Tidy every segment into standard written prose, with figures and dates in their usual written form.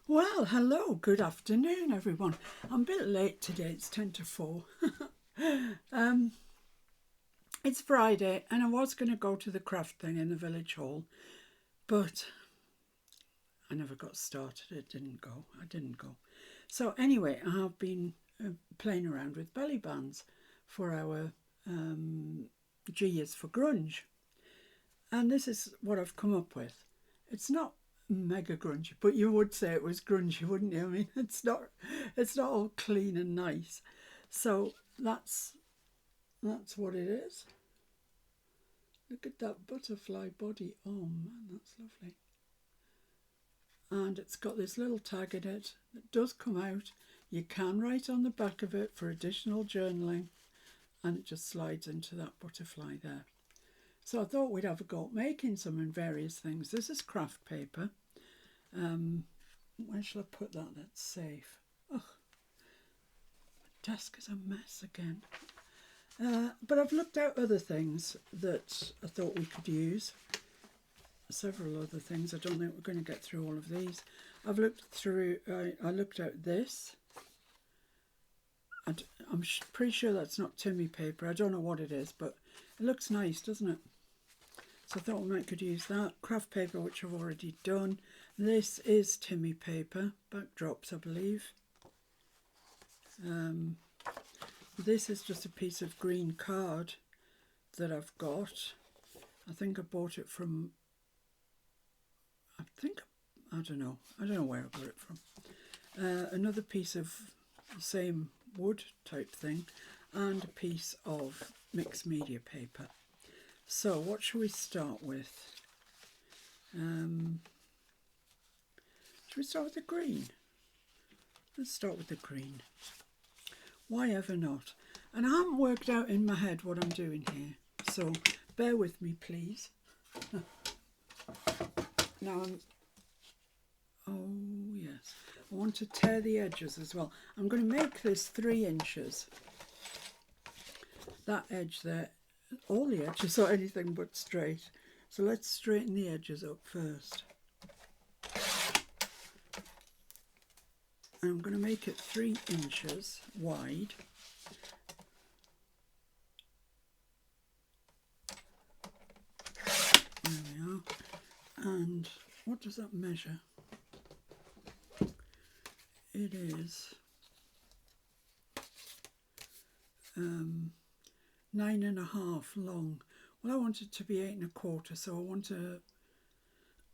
Well, hello, good afternoon, everyone. I'm a bit late today, it's 10 to 4. um, it's Friday, and I was going to go to the craft thing in the village hall, but I never got started. I didn't go. So, anyway, I have been playing around with belly bands for our G is for grunge, and this is what I've come up with. It's not mega grungy, but you would say it was grungy, wouldn't you? I mean, it's not all clean and nice. So that's what it is. Look at that butterfly body. Oh man, that's lovely. And it's got this little tag in it that does come out. You can write on the back of it for additional journaling, and it just slides into that butterfly there. So I thought we'd have a go at making some in various things. This is craft paper. Where shall I put that? That's safe. Oh, my desk is a mess again. But I've looked at other things that I thought we could use. Several other things. I don't think we're going to get through all of these. I've looked through. I looked at this. And I'm pretty sure that's not Timmy paper. I don't know what it is, but it looks nice, doesn't it? So I thought we might could use that. Craft paper, which I've already done. This is Timmy paper. Backdrops, I believe. This is just a piece of green card that I've got. I think I bought it from, I don't know where I got it from. Another piece of the same wood type thing, and a piece of mixed media paper. So what shall we start with? Should we start with the green? Let's start with the green. Why ever not? And I haven't worked out in my head what I'm doing here, so bear with me, please. Now oh yes, I want to tear the edges as well. I'm going to make this 3 inches. That edge there, all the edges are anything but straight. So let's straighten the edges up first. And I'm going to make it 3 inches wide. There we are. And what does that measure? It is 9.5 long. Well, I want it to be 8.25, so I want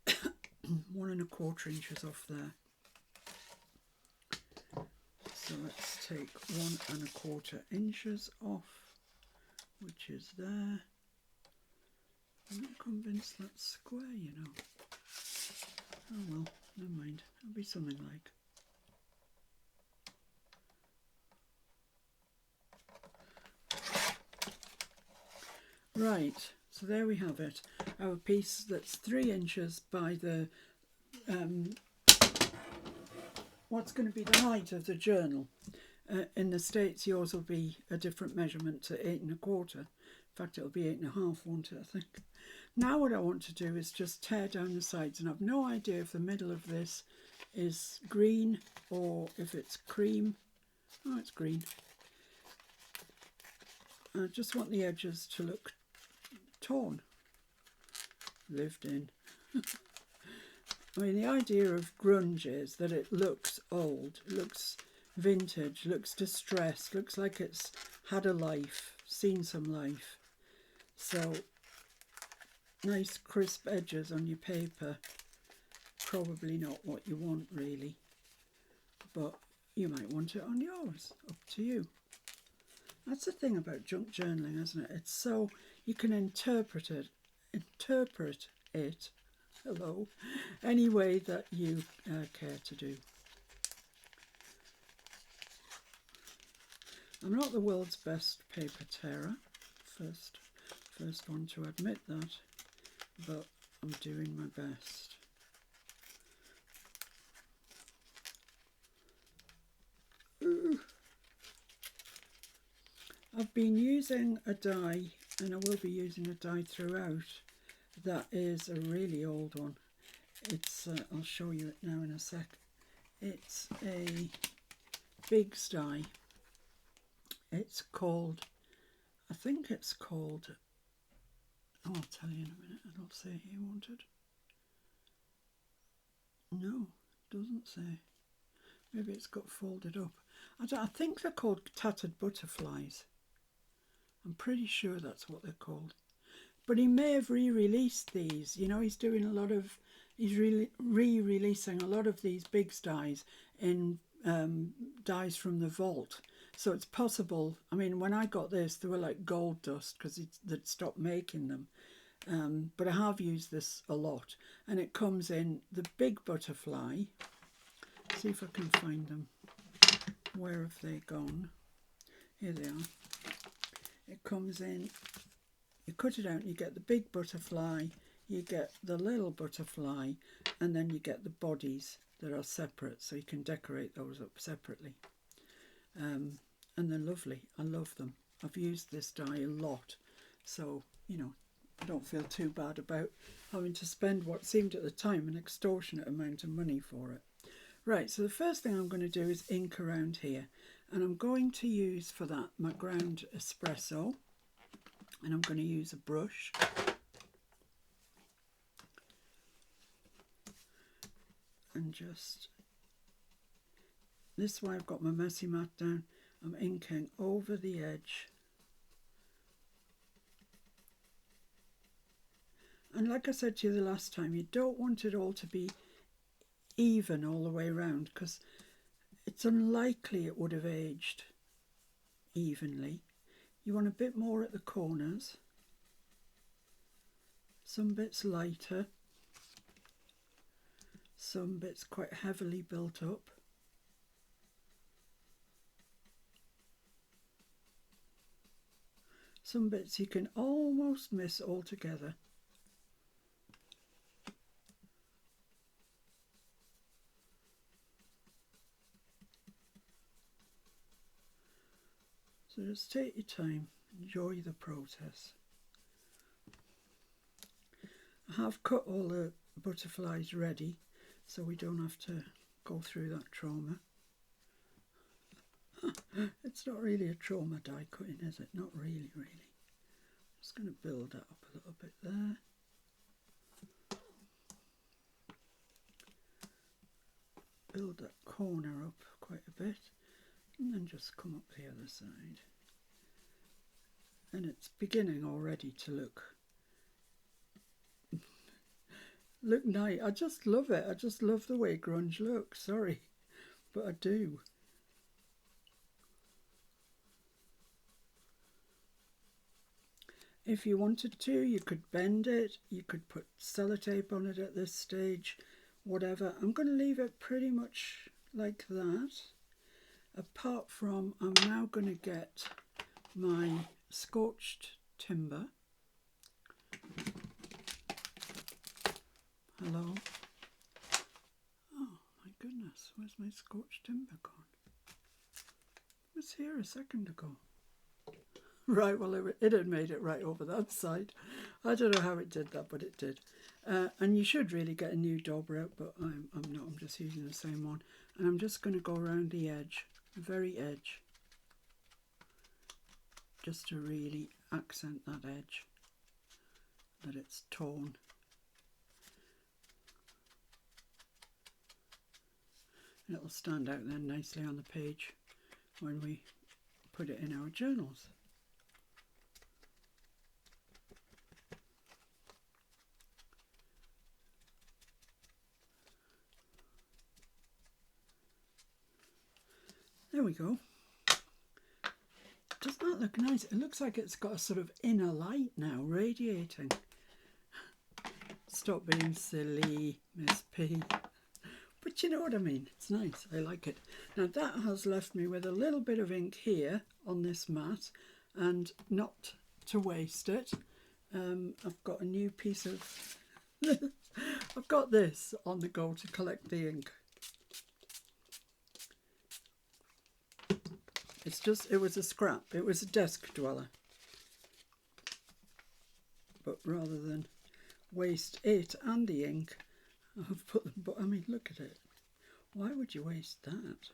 1.25 inches off there. So let's take 1.25 inches off, which is there. I'm not convinced that's square, you know. Oh well, never mind. It'll be something like. Right, so there we have it. Our piece that's 3 inches by the what's going to be the height of the journal. In the States, yours will be a different measurement to 8.25. In fact, it'll be 8.5, won't it, I think. Now what I want to do is just tear down the sides, and I've no idea if the middle of this is green or if it's cream. Oh, it's green. I just want the edges to look torn, lived in. I mean, the idea of grunge is that it looks old, looks vintage, looks distressed, looks like it's had a life, seen some life. So nice crisp edges on your paper, probably not what you want really, but you might want it on yours, up to you. That's the thing about junk journaling, isn't it? It's so you can interpret it any way that you care to do. I'm not the world's best paper tearer, first one to admit that, but I'm doing my best. I've been using a die, and I will be using a die throughout, that is a really old one. It's I'll show you it now in a sec. It's a big sty. It's called, I think it's called, oh, I'll tell you in a minute. It'll say here, won't it? No, it doesn't say. Maybe it's got folded up. I think they're called tattered butterflies. I'm pretty sure that's what they're called. But he may have re-released these. You know, he's doing a lot of, he's re-releasing a lot of these big dies in dies from the vault. So it's possible. I mean, when I got this, they were like gold dust because they'd stopped making them. But I have used this a lot. And it comes in the big butterfly. See if I can find them. Where have they gone? Here they are. It comes in, you cut it out and you get the big butterfly, you get the little butterfly, and then you get the bodies that are separate, so you can decorate those up separately. And they're lovely. I love them. I've used this die a lot, so, you know, I don't feel too bad about having to spend what seemed at the time an extortionate amount of money for it. Right, so the first thing I'm going to do is ink around here. And I'm going to use for that my ground espresso. And I'm going to use a brush. And just, this way I've got my messy mat down. I'm inking over the edge. And like I said to you the last time, you don't want it all to be even all the way around because it's unlikely it would have aged evenly. You want a bit more at the corners, some bits lighter, some bits quite heavily built up. Some bits you can almost miss altogether. So just take your time, enjoy the process. I have cut all the butterflies ready so we don't have to go through that trauma. It's not really a trauma die cutting, is it? Not really. Just going to build that up a little bit there. Build that corner up quite a bit. And then just come up the other side. And it's beginning already to look nice. I just love it. I just love the way grunge looks. Sorry, but I do. If you wanted to, you could bend it. You could put sellotape on it at this stage. Whatever. I'm going to leave it pretty much like that. Apart from, I'm now going to get my scorched timber. Hello. Oh my goodness, where's my scorched timber gone? It was here a second ago. Right, well it had made it right over that side. I don't know how it did that, but it did. And you should really get a new dauber out, but I'm not, I'm just using the same one. And I'm just going to go around the edge. Very edge, just to really accent that edge, that it's torn. And it'll stand out then nicely on the page when we put it in our journals. There we go. Doesn't that look nice? It looks like it's got a sort of inner light now radiating. Stop being silly, Miss P. But you know what I mean. It's nice. I like it. Now that has left me with a little bit of ink here on this mat, and not to waste it, I've got a new piece of... I've got this on the go to collect the ink. It's just, it was a scrap. It was a desk dweller. But rather than waste it and the ink, I've put them, but I mean, look at it. Why would you waste that?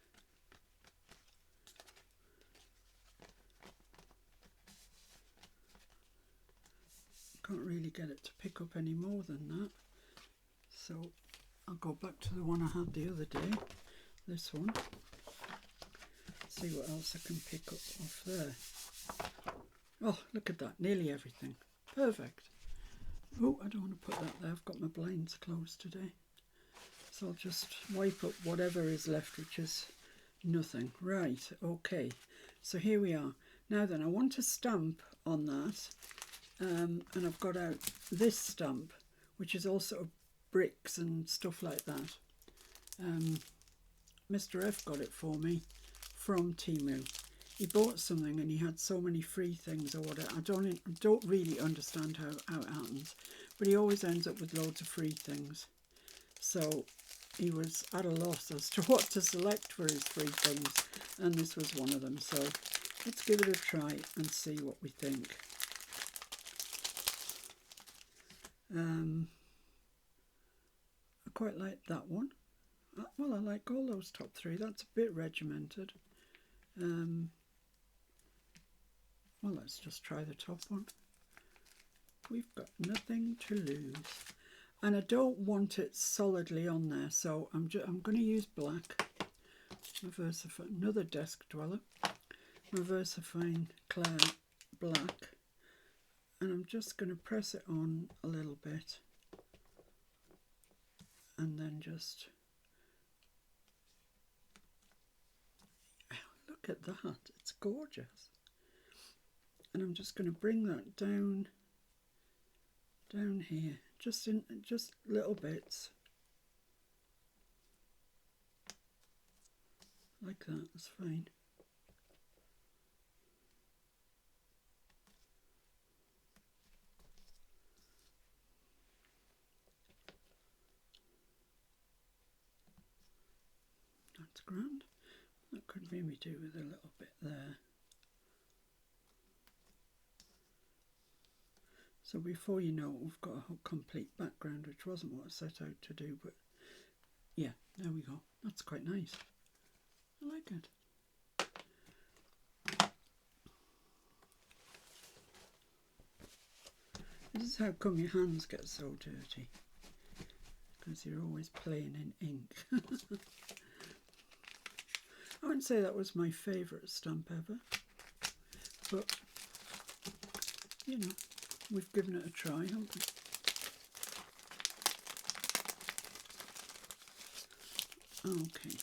Can't really get it to pick up any more than that. So I'll go back to the one I had the other day, this one. See what else I can pick up off there. Oh, look at that, nearly everything. Perfect. Oh, I don't want to put that there. I've got my blinds closed today. So I'll just wipe up whatever is left, which is nothing. Right, okay. So here we are. Now then, I want to stamp on that. And I've got out this stamp, which is also bricks and stuff like that. Mr. F got it for me from Temu. He bought something and he had so many free things or whatever. I don't really understand how it happens, but he always ends up with loads of free things. So he was at a loss as to what to select for his free things, and this was one of them. So let's give it a try and see what we think. I quite like that one. Well, I like all those top three. That's a bit regimented. Well, let's just try the top one. We've got nothing to lose. And I don't want it solidly on there, so I'm going to use black. Another desk dweller. My VersaFine Claire black. And I'm just going to press it on a little bit. And then just... Look at that, it's gorgeous. And I'm just going to bring that down here, just little bits. Like that, that's fine. That's grand. That could maybe do with a little bit there. So before you know it, we've got a whole complete background, which wasn't what I set out to do, but yeah, there we go. That's quite nice. I like it. This is how come your hands get so dirty, because you're always playing in ink. I wouldn't say that was my favourite stamp ever, but you know, we've given it a try, haven't we? Okay,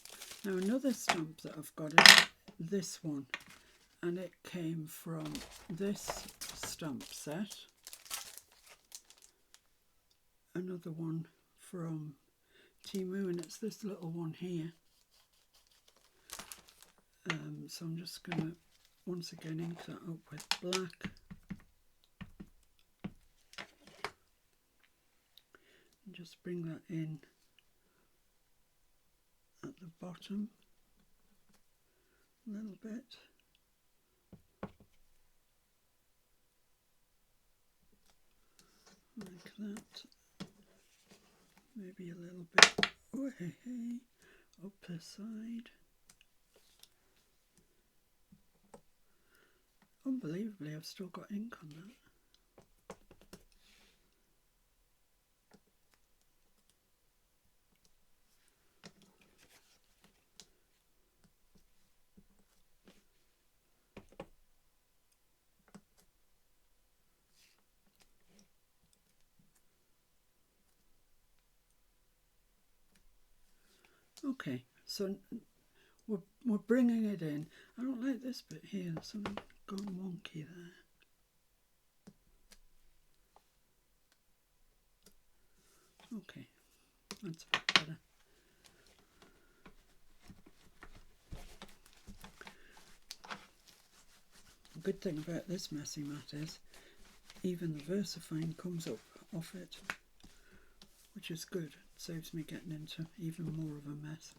now another stamp that I've got is this one, and it came from this stamp set. Another one from Temu, and it's this little one here. So I'm just going to once again ink that up with black. And just bring that in at the bottom a little bit. Like that. Maybe a little bit up the side. Unbelievably, I've still got ink on that. Okay, so we're bringing it in. I don't like this bit here. There's something gone wonky there. Okay, that's a bit better. The good thing about this messy mat is even the VersaFine comes up off it, which is good. It saves me getting into even more of a mess.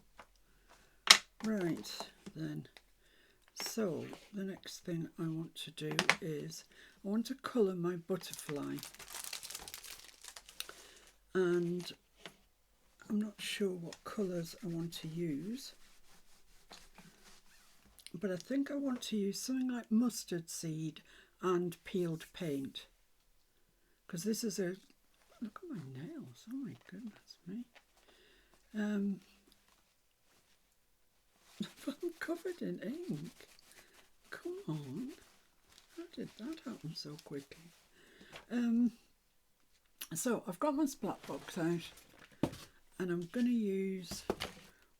Right then, so the next thing I want to do is I want to colour my butterfly, and I'm not sure what colours I want to use, but I think I want to use something like mustard seed and peeled paint, because this is a, look at my nails, oh my goodness me. I'm covered in ink. Come on, how did that happen so quickly? So I've got my splat box out, and I'm going to use,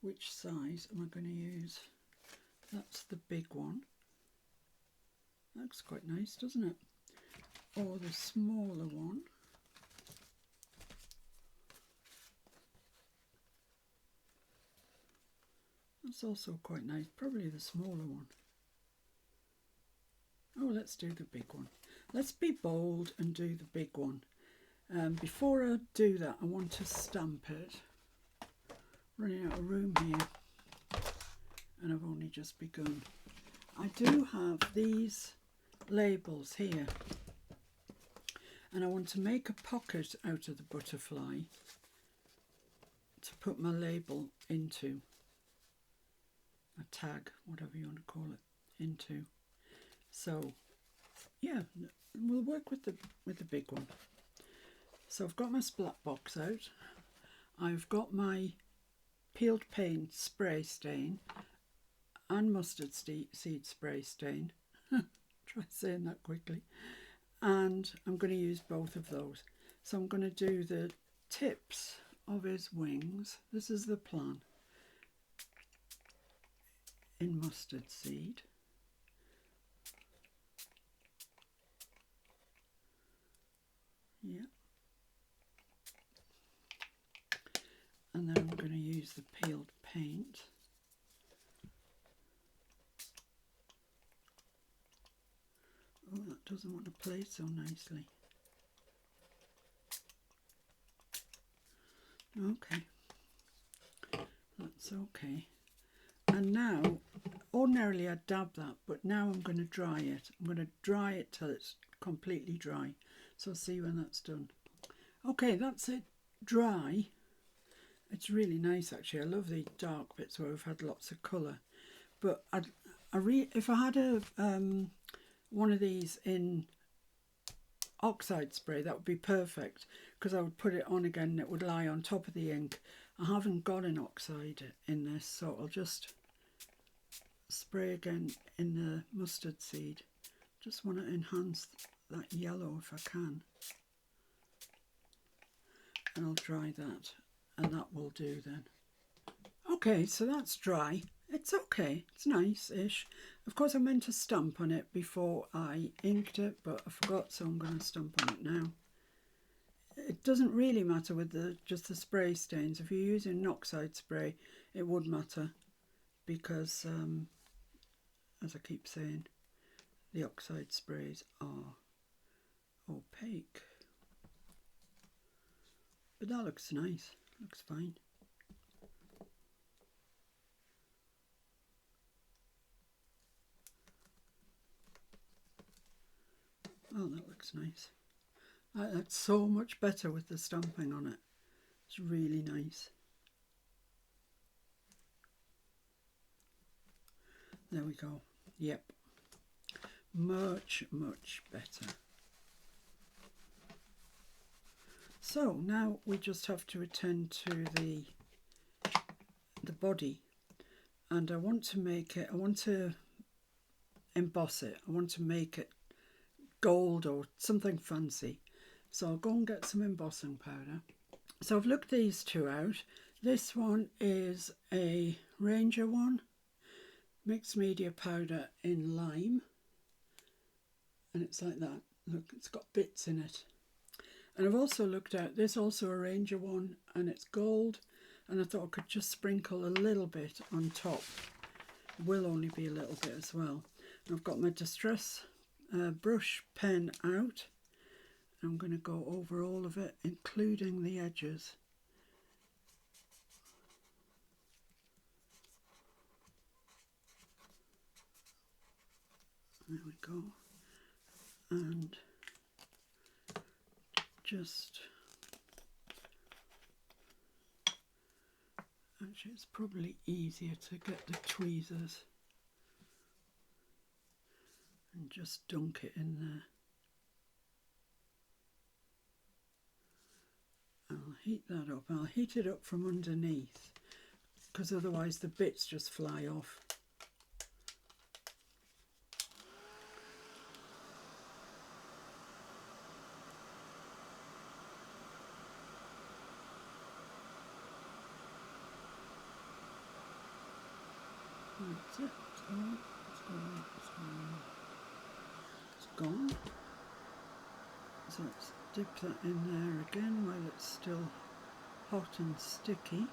which size am I going to use? That's the big one. Looks quite nice, doesn't it? Or the smaller one. That's also quite nice, probably the smaller one. Oh, let's do the big one. Let's be bold and do the big one. Before I do that, I want to stamp it. Running out of room here, and I've only just begun. I do have these labels here, and I want to make a pocket out of the butterfly to put my label into, a tag, whatever you want to call it, into. So yeah, we'll work with the big one. So I've got my splat box out. I've got my peeled paint spray stain and mustard seed spray stain. Try saying that quickly. And I'm going to use both of those. So I'm going to do the tips of his wings. This is the plan. In mustard seed. Yeah. And then I'm going to use the peeled paint. Oh, that doesn't want to play so nicely. Okay, that's okay. And now, ordinarily I'd dab that, but now I'm going to dry it. I'm going to dry it till it's completely dry. So I'll see when that's done. Okay, that's it dry. It's really nice actually. I love the dark bits where we've had lots of colour. But if I had a one of these in oxide spray, that would be perfect, because I would put it on again and it would lie on top of the ink. I haven't got an oxide in this, so I'll just spray again in the mustard seed. Just want to enhance that yellow if I can. And I'll dry that, and that will do then. Okay, so that's dry. It's okay, it's nice-ish. Of course I meant to stamp on it before I inked it, but I forgot, so I'm going to stamp on it now. It doesn't really matter with just the spray stains. If you're using an oxide spray, it would matter, because as I keep saying, the oxide sprays are opaque. But that looks nice, looks fine. Oh, that looks nice. That's so much better with the stamping on it. It's really nice. There we go. Yep. Much, much better. So now we just have to attend to the body. And I want to make it, I want to emboss it. I want to make it gold or something fancy. So I'll go and get some embossing powder. So I've looked these two out. This one is a Ranger one, mixed media powder in lime. And it's like that. Look, it's got bits in it. And I've also looked at this, also a Ranger one, and it's gold. And I thought I could just sprinkle a little bit on top. It will only be a little bit as well. And I've got my Distress brush pen out. I'm going to go over all of it, including the edges. There we go. And just Actually, it's probably easier to get the tweezers and just dunk it in there. I'll heat that up. I'll heat it up from underneath because otherwise the bits just fly off. That's it. It's gone. So let's dip that in there again while it's still hot and sticky.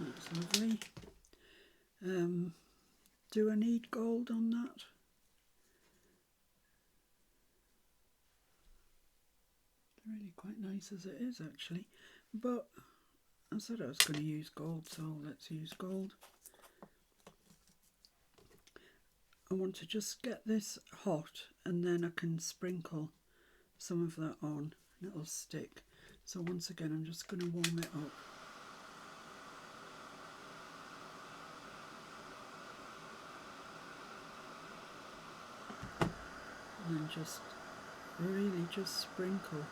That's lovely. Do I need gold on that? Really quite nice as it is actually, but I said I was going to use gold, so let's use gold. I want to just get this hot and then I can sprinkle some of that on and it'll stick. So once again I'm just going to warm it up. And then just really just sprinkle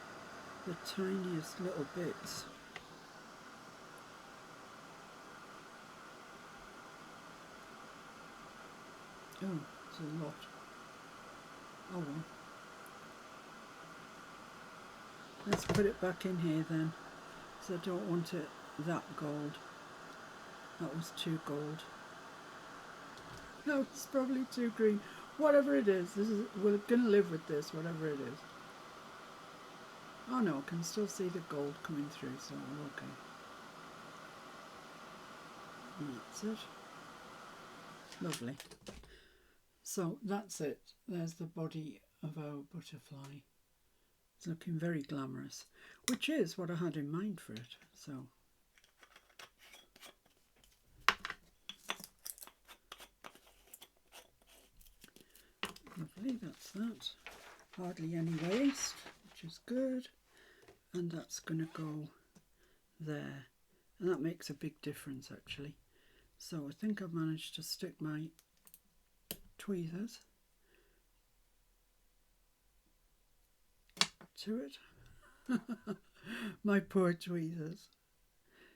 the tiniest little bits. Oh, it's a lot. Oh well. Let's put it back in here then, because I don't want it that gold. That was too gold. No, it's probably too green. Whatever it is, we're going to live with this, whatever it is. Oh no, I can still see the gold coming through, so we're okay. And that's it. Lovely. So that's it. There's the body of our butterfly. It's looking very glamorous, which is what I had in mind for it. So lovely, that's that. Hardly any waste, which is good. And that's going to go there. And that makes a big difference actually. So I think I've managed to stick my tweezers to it. My poor tweezers.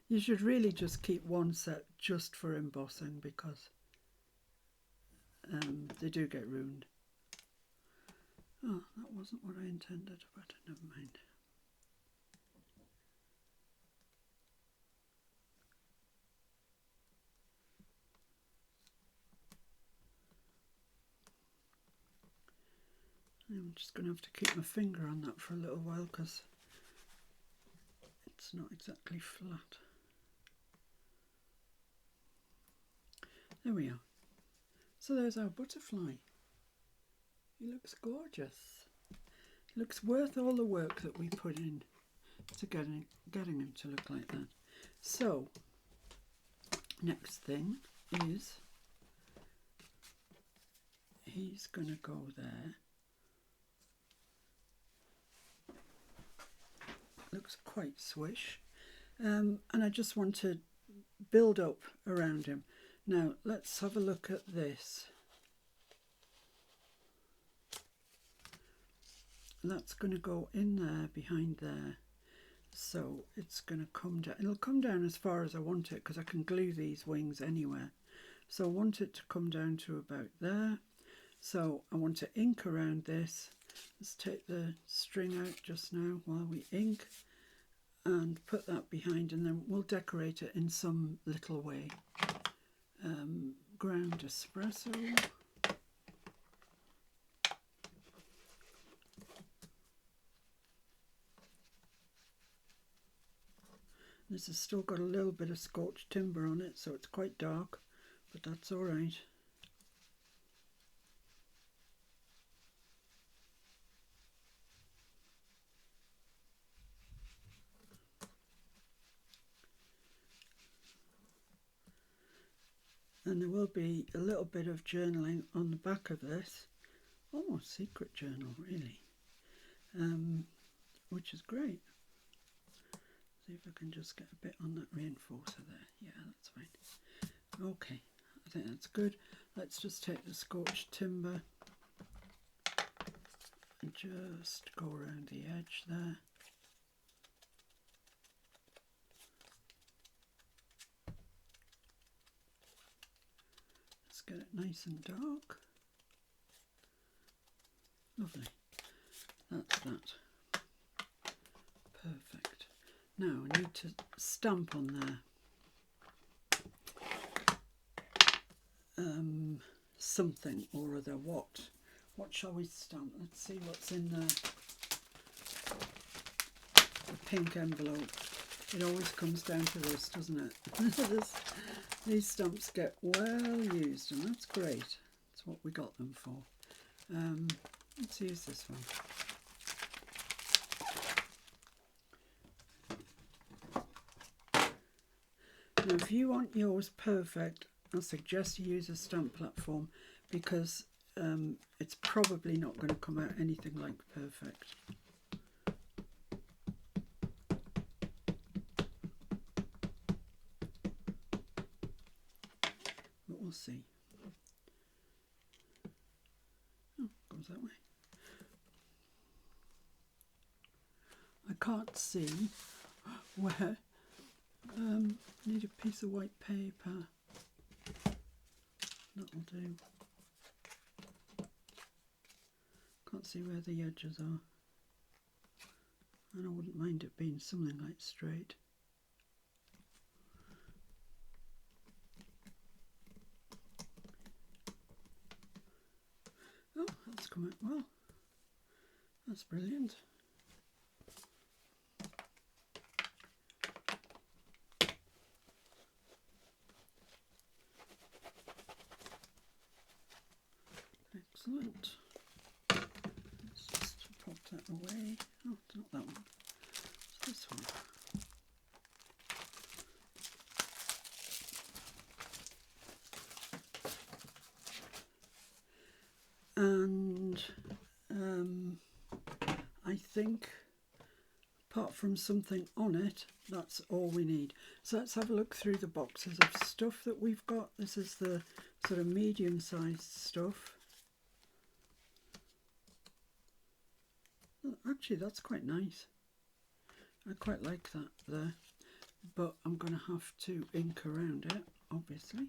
You should really just keep one set just for embossing because they do get ruined. Oh, that wasn't what I intended, but never mind. I'm just going to have to keep my finger on that for a little while because it's not exactly flat. There we are. So there's our butterfly. He looks gorgeous. He looks worth all the work that we put in to getting him to look like that. So next thing is he's going to go there. Looks quite swish. And I just want to build up around him. Now let's have a look at this. That's going to go in there, behind there. So it's going to come down. It'll come down as far as I want it because I can glue these wings anywhere. So I want it to come down to about there. So I want to ink around this. Let's take the string out just now while we ink and put that behind, and then we'll decorate it in some little way. Ground espresso. This has still got a little bit of scorched timber on it, so it's quite dark, but that's all right. And there will be a little bit of journaling on the back of this, almost secret journal really, which is great. See if I can just get a bit on that reinforcer there. Yeah, that's fine. Okay, I think that's good. Let's just take the scorched timber and just go around the edge there. Let's get it nice and dark. Lovely. That's that. Perfect. Now I need to stamp on there something or other. What shall we stamp? Let's see what's in the pink envelope. It always comes down to this, doesn't it? These stamps get well used, and that's great. That's what we got them for. Let's use this one. Now, if you want yours perfect, I suggest you use a stamp platform, because it's probably not going to come out anything like perfect. But we'll see. Oh, goes that way. I can't see where. Need a piece of white paper. That'll do. Can't see where the edges are. And I wouldn't mind it being something like straight. Oh, that's come out well. That's brilliant. Excellent. Let's just pop that away. Oh, it's not that one. It's this one. And I think, apart from something on it, that's all we need. So let's have a look through the boxes of stuff that we've got. This is the sort of medium-sized stuff. Actually, that's quite nice. I quite like that there, but I'm going to have to ink around it, obviously.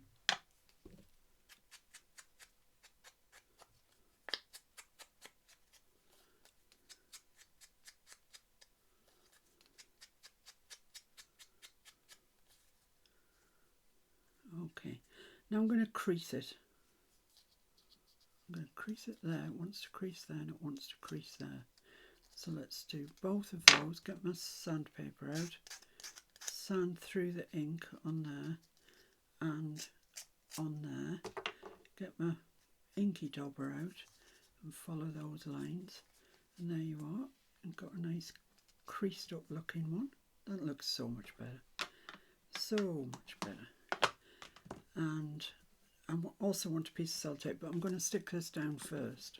Okay, now I'm going to crease it. I'm going to crease it there. It wants to crease there and it wants to crease there. So let's do both of those. Get my sandpaper out, sand through the ink on there and on there. Get my inky dauber out and follow those lines. And there you are. And got a nice creased up looking one. That looks so much better. So much better. And I also want a piece of sellotape, but I'm going to stick this down first.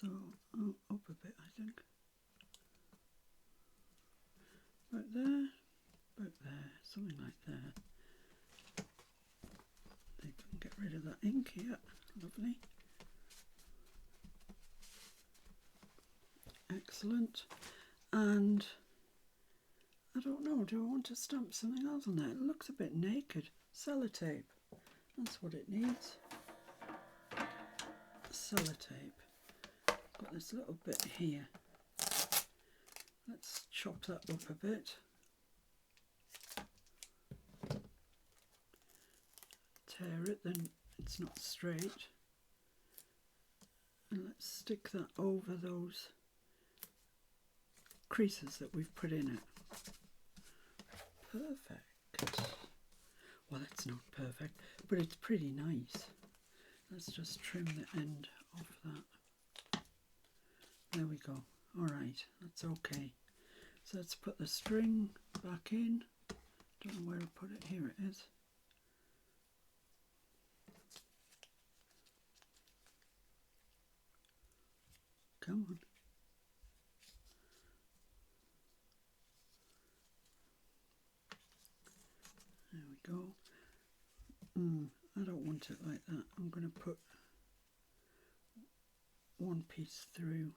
So, up a bit, I think. About there, something like there. They can get rid of that ink here. Lovely. Excellent. And I don't know, do I want to stamp something else on there? It looks a bit naked. Sellotape. That's what it needs. Sellotape. Got this little bit here. Let's chop that up a bit. Tear it, then it's not straight. And let's stick that over those creases that we've put in it. Perfect. Well, it's not perfect, but it's pretty nice. let's just trim the end off that. There we go. Alright, that's okay. So let's put the string back in. Don't know where to put it. Here it is. Come on. There we go. I don't want it like that. I'm going to put one piece through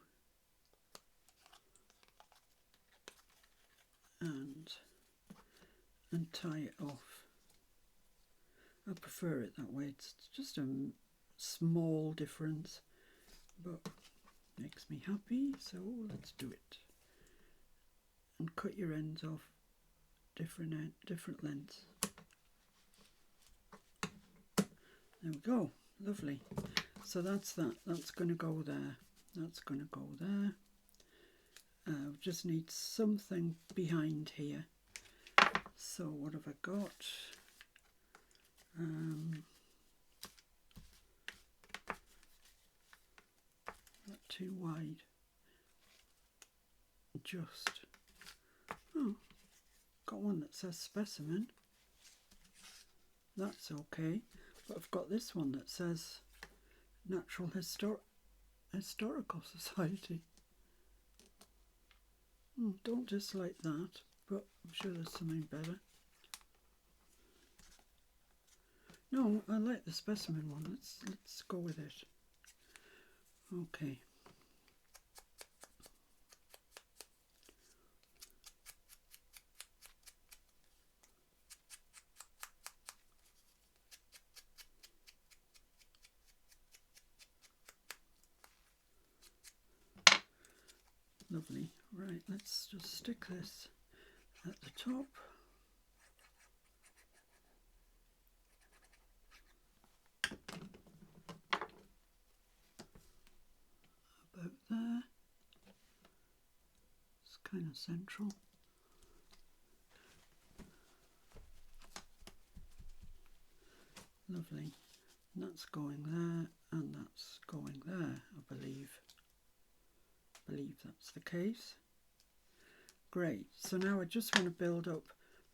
and tie it off. I prefer it that way. It's just a small difference, but makes me happy, so let's do it. And cut your ends off different lengths. There we go. Lovely. So that's that. That's going to go there. That's going to go there. Just need something behind here. So what have I got? Not too wide. Just. Oh, got one that says specimen. That's okay. But I've got this one that says Natural Historical Society. Don't dislike that, but I'm sure there's something better. No, I like the specimen one. Let's go with it. Okay. Lovely. Right, let's just stick this at the top. About there. It's kind of central. Lovely. And that's going there, and that's going there, I believe. That's the case. Great. So now I just want to build up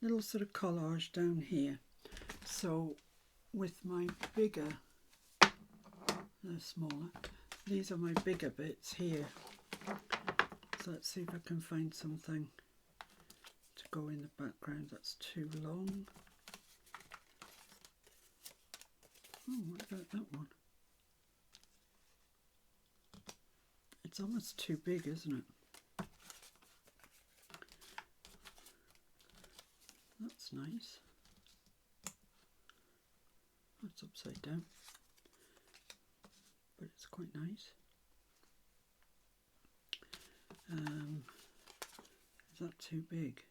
a little sort of collage down here. So with my bigger, they're smaller, these are my bigger bits here. So let's see if I can find something to go in the background that's too long. Oh, what about that one? It's almost too big, isn't it? That's nice. That's upside down, but it's quite nice. Is that too big?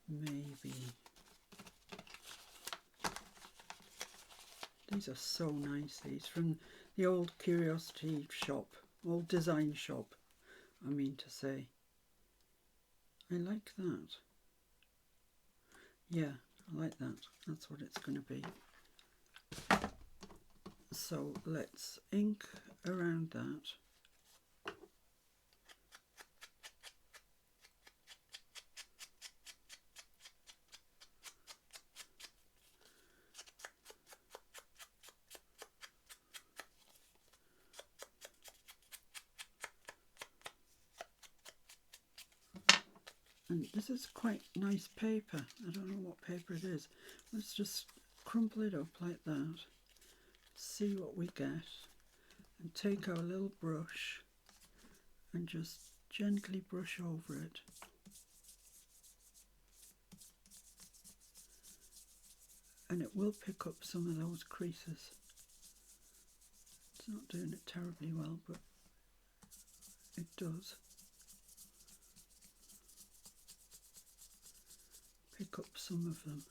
Maybe. These are so nice, these, from the old curiosity shop, old design shop, I mean to say. I like that. Yeah, I like that. That's what it's going to be. So let's ink around that. And this is quite nice paper. I don't know what paper it is. Let's just crumple it up like that. See what we get. And take our little brush and just gently brush over it. And it will pick up some of those creases. It's not doing it terribly well, but it does. Pick up some of them.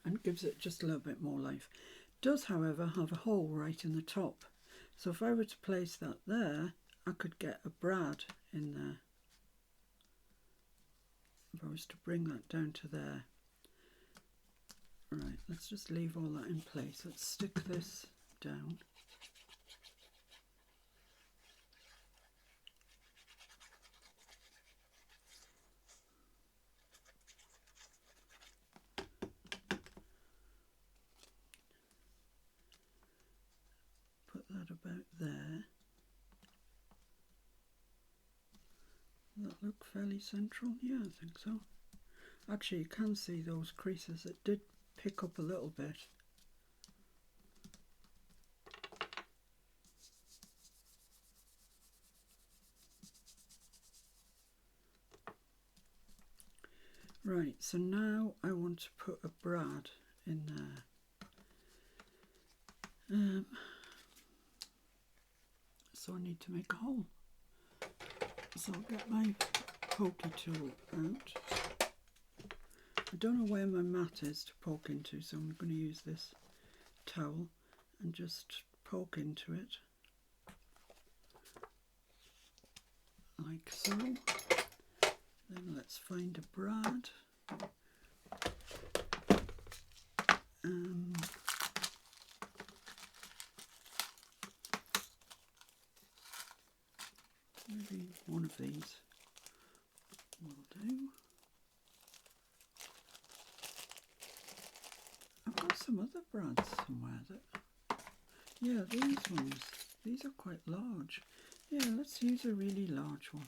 And gives it just a little bit more life. It does, however, have a hole right in the top. So if I were to place that there, I could get a brad in there. If I was to bring that down to there. Right, let's just leave all that in place. Let's stick this down. Put that about there. Does that look fairly central? Yeah, I think so. Actually, you can see those creases. It did pick up a little bit. Right, so now I want to put a brad in there. So I need to make a hole. So I'll get my pokey tool out. I don't know where my mat is to poke into, so I'm going to use this towel and just poke into it. Like so. Then let's find a brad. Maybe one of these will do. I've got some other brads somewhere that, yeah, these ones, these are quite large. Yeah, let's use a really large one.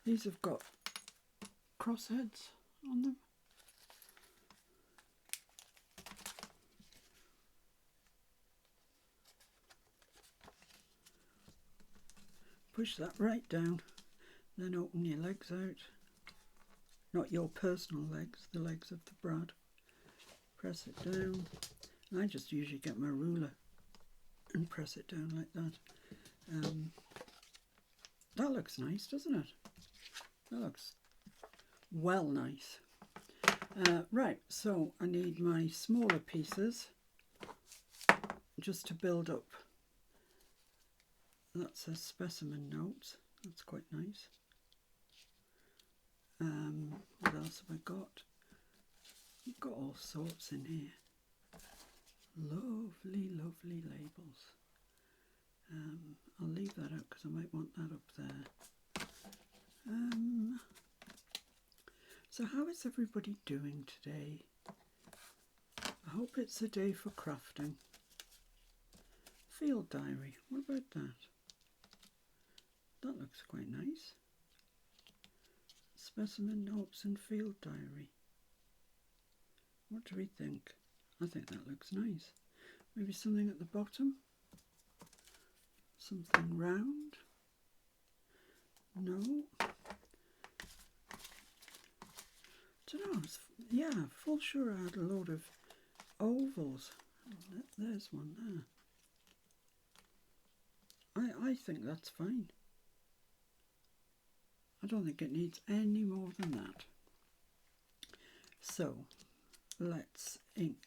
These have got crossheads on them. Push that right down, then open your legs out. Not your personal legs, the legs of the brad. Press it down. I just usually get my ruler and press it down like that. That looks nice, doesn't it? That looks well nice. Right, so I need my smaller pieces just to build up. That says specimen notes. That's quite nice. What else have I got? I've got all sorts in here. Lovely, lovely labels. I'll leave that out because I might want that up there. So how is everybody doing today? I hope it's a day for crafting. Field diary, what about that? That looks quite nice. Specimen notes and field diary. What do we think? I think that looks nice. Maybe something at the bottom? Something round? No? Don't know. Yeah, full sure I had a load of ovals. There's one there. I think that's fine. I don't think it needs any more than that. So, let's ink.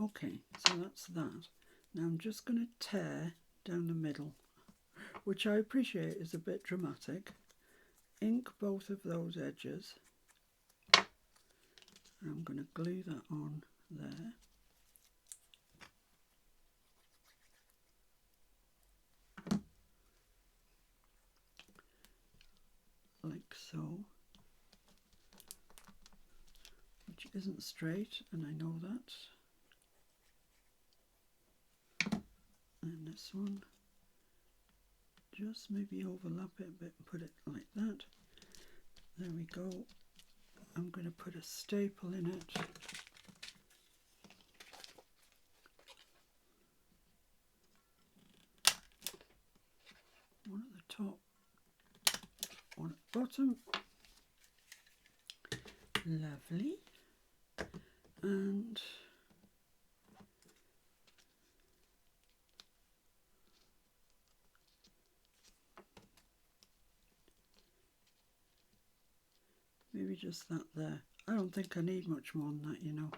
Okay, so that's that. Now I'm just going to tear down the middle, which I appreciate is a bit dramatic. Ink both of those edges. I'm going to glue that on there. Like so. Which isn't straight, and I know that. And this one, just maybe overlap it a bit and put it like that. There we go. I'm going to put a staple in it. One at the top, one at the bottom. Lovely. And maybe just that there. I don't think I need much more than that, you know.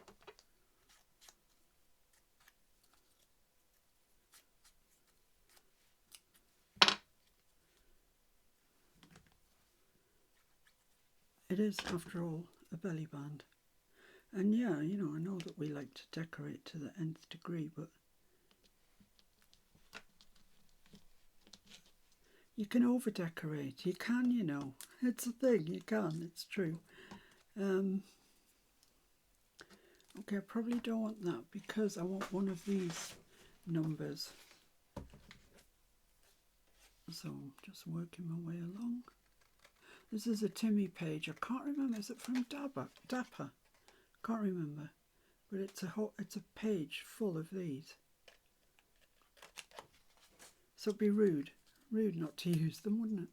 It is, after all, a belly band. And yeah, you know, I know that we like to decorate to the nth degree, but you can over-decorate. You can, you know. It's a thing, you can, it's true. Okay, I probably don't want that because I want one of these numbers. So I'm just working my way along. This is a Timmy page. I can't remember. Is it from Dapper? Can't remember. But it's a page full of these. So it'd be rude not to use them, wouldn't it?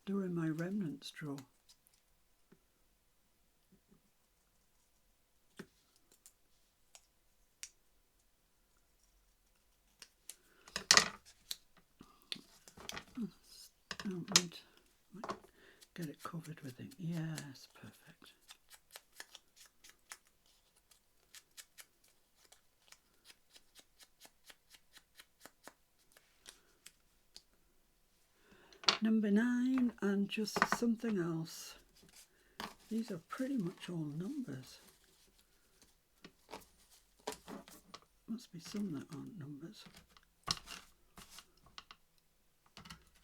They're in my remnants drawer. Might get it covered with ink. Yes, perfect. Number 9 and just something else. These are pretty much all numbers. Must be some that aren't numbers.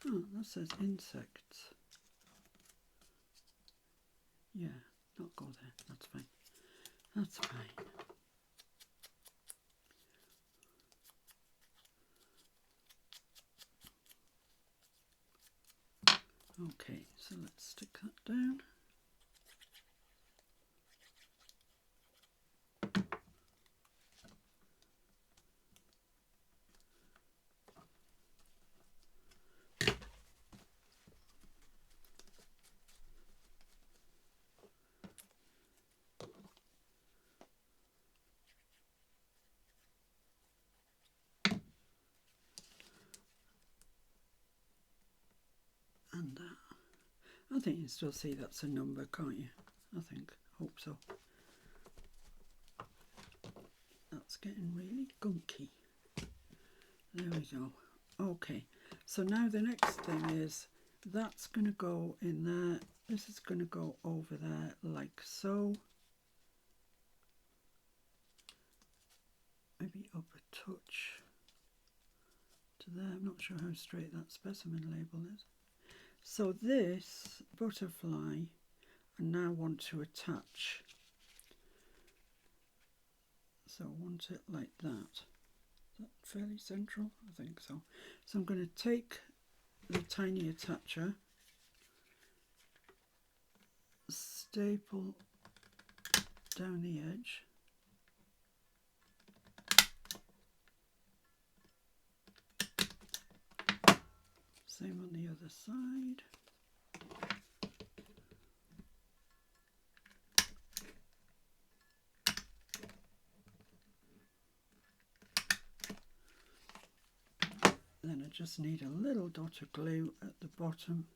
Oh, that says insects. Yeah, not go there. That's fine. That's fine. Okay, so let's stick that down. And I think you can still see that's a number, can't you? I think. Hope so. That's getting really gunky. There we go. Okay, so now the next thing is that's going to go in there. This is going to go over there like so. Maybe up a touch to there. I'm not sure how straight that specimen label is. So this butterfly I now want to attach. So I want it like that. Is that fairly central? I think so. So I'm going to take the tiny attacher, staple down the edge, same on the other side. Then I just need a little dot of glue at the bottom.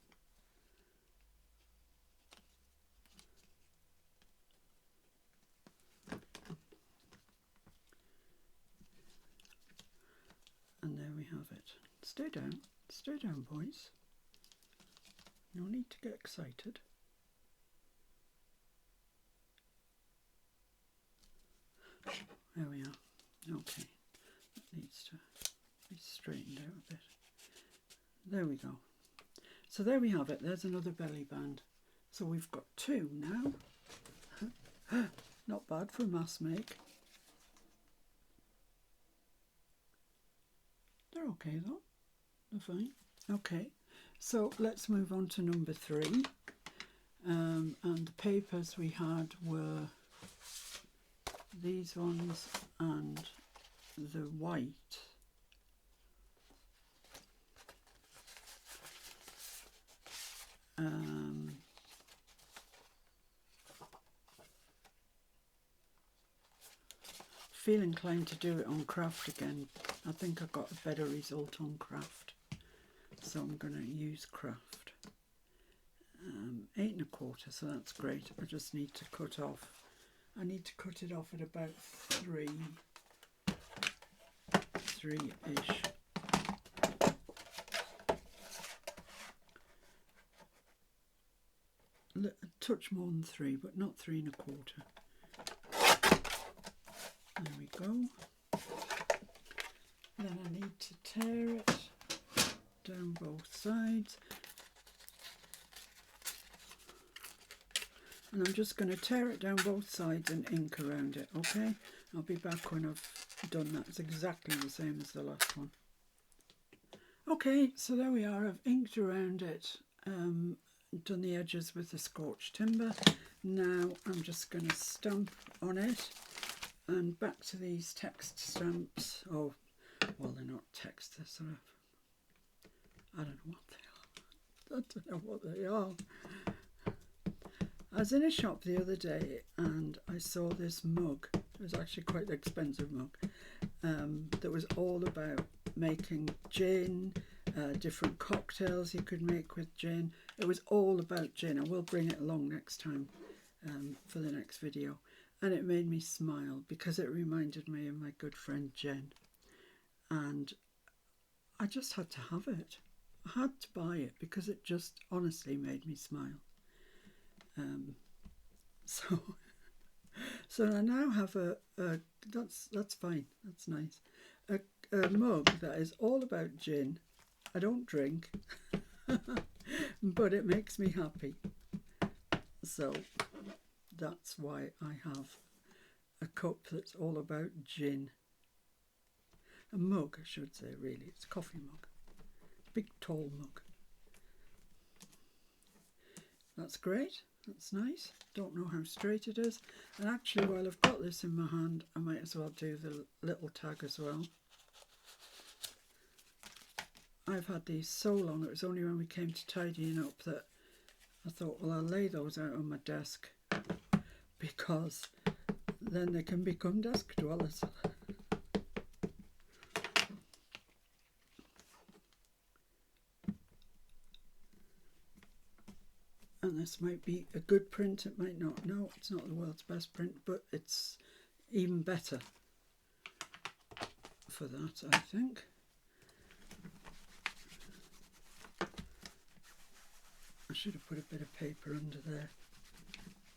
And there we have it. Stay down boys. No need to get excited. There we are. Okay, that needs to be straightened out a bit. There we go. So there we have it. There's another belly band. So we've got 2 now. Not bad for a mass make. They're okay though. They're fine. Okay, so let's move on to number 3. And the papers we had were these ones and the white. Feel inclined to do it on craft again. I think I got a better result on craft, so I'm going to use craft. 8 1/4 3/4, so that's great. I just need to cut off. I need to cut it off at about 3-ish. A touch more than 3, but not 3 1/4. There we go. Then I need to tear it down both sides. And I'm just going to tear it down both sides and ink around it, okay? I'll be back when I've done that. It's exactly the same as the last one. Okay, so there we are. I've inked around it, done the edges with the scorched timber. Now I'm just going to stamp on it. And back to these text stamps. Oh, well, they're not text, they're sort of, I don't know what they are. I don't know what they are. I was in a shop the other day and I saw this mug. It was actually quite an expensive mug, that was all about making gin, different cocktails you could make with gin. It was all about gin. I will bring it along next time for the next video. And it made me smile because it reminded me of my good friend Jen. And I just had to have it. I had to buy it because it just honestly made me smile. So I now have that's fine, that's nice, a mug that is all about gin. I don't drink, but it makes me happy. So that's why I have a cup that's all about gin. A mug, I should say, really. It's a coffee mug. Big, tall mug. That's great. That's nice. Don't know how straight it is. And actually, while I've got this in my hand, I might as well do the little tag as well. I've had these so long. It was only when we came to tidying up that I thought, well, I'll lay those out on my desk because then they can become desk dwellers. And this might be a good print, it might not. No, it's not the world's best print, but it's even better for that, I think. I should have put a bit of paper under there